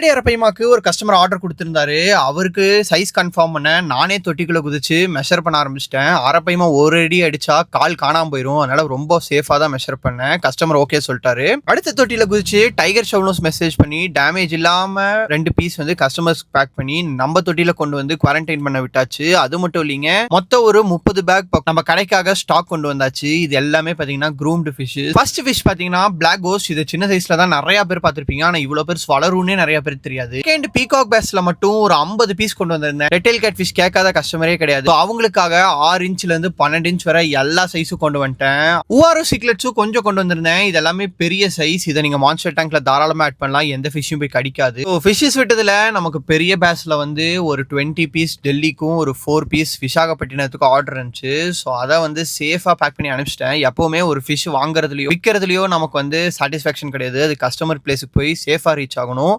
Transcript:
அரப்பைமாக்கு ஒரு customer order குடுத்திருந்தாரு. அவருக்கு size confirm பண்ண நானே தொட்டிக்குள்ள குதிச்சு மெஷர் பண்ண ஆரம்பிச்சுட்டேன். அரப்பைமா ஒரு அடி அடிச்சா கால் காணாம போயிரும். அதனால ரொம்ப சேஃபா தான் மெஷர் பண்ணேன். கஸ்டமர் ஓகே சொல்ட்டாரு. அடுத்த தொட்டில குதிச்சு டைகர் ஷவுனோஸ் மெசேஜ் பண்ணி டேமேஜ் இல்லாம 2 பீஸ் வந்து கஸ்டமர்ஸ்க்கு பேக் பண்ணி நம்ம தொட்டில கொண்டு வந்து குவாரண்டைன் பண்ண விட்டாச்சு. அது மட்டும் இல்லைங்க. மொத்தம் ஒரு 30 பேக் நம்ம கடைக்காக ஸ்டாக் கொண்டு வந்தாச்சு. இது எல்லாமே பாத்தீங்கன்னா க்ரூம்டு ஃபிஷ். ஃபர்ஸ்ட் ஃபிஷ் பாத்தீங்கன்னா பிளாக் கோஸ்ட். இது சின்ன சைஸ்ல தான் நிறைய பேர் பார்த்திருப்பீங்க. ஆனா இவ்வளவு பேர் வளரும்னே நிறைய பேருக்கு தெரியாது. செகண்ட் பீகாக் பேஸ்ல மட்டும் ஒரு 50 பீஸ் கொண்டு வந்திருந்தேன். ரெட்டெயில் கேட் ஃபிஷ் கேட்காத கஸ்டமரே கிடையாது. அவங்களுக்காக 6 இன்ச்ல இருந்து 12 இன்ச் வரை எல்லா சைஸும் கொண்டு வந்துட்டேன். ஊஆர்ஓ சீக்ரெட்ஸும் கொஞ்சம் கொண்டு வந்திருந்தேன். இது எல்லாமே பெரிய சைஸ். இதை நீங்க மான்ஸ்டர் டேங்க்ல தாராளமா ஆட் பண்ணலாம். எந்த ஃபிஷ்ஷும் போய் கடிக்காது. ஃபிஷ்ஷஸ் விட்டதுல நமக்கு பெரிய பேஸ்ல வந்து ஒரு 20 பீஸ் டெல்லிக்கும் ஒரு 4 பீஸ் விசாகப்பட்டினத்துக்கும் ஆர்டர் இருந்துச்சு. ஸோ அதை வந்து சேஃபா பேக் பண்ணி அனுப்பிச்சிட்டேன். எப்பவுமே ஒரு ஃபிஷ் வாங்குறதுலயோ விற்கிறதுலயோ நமக்கு வந்து சாட்டிஸ்ஃபேக்ஷன் கிடையாது. அது கஸ்டமர் பிளேஸுக்கு போய் சேஃபா ரீச் ஆகணும்.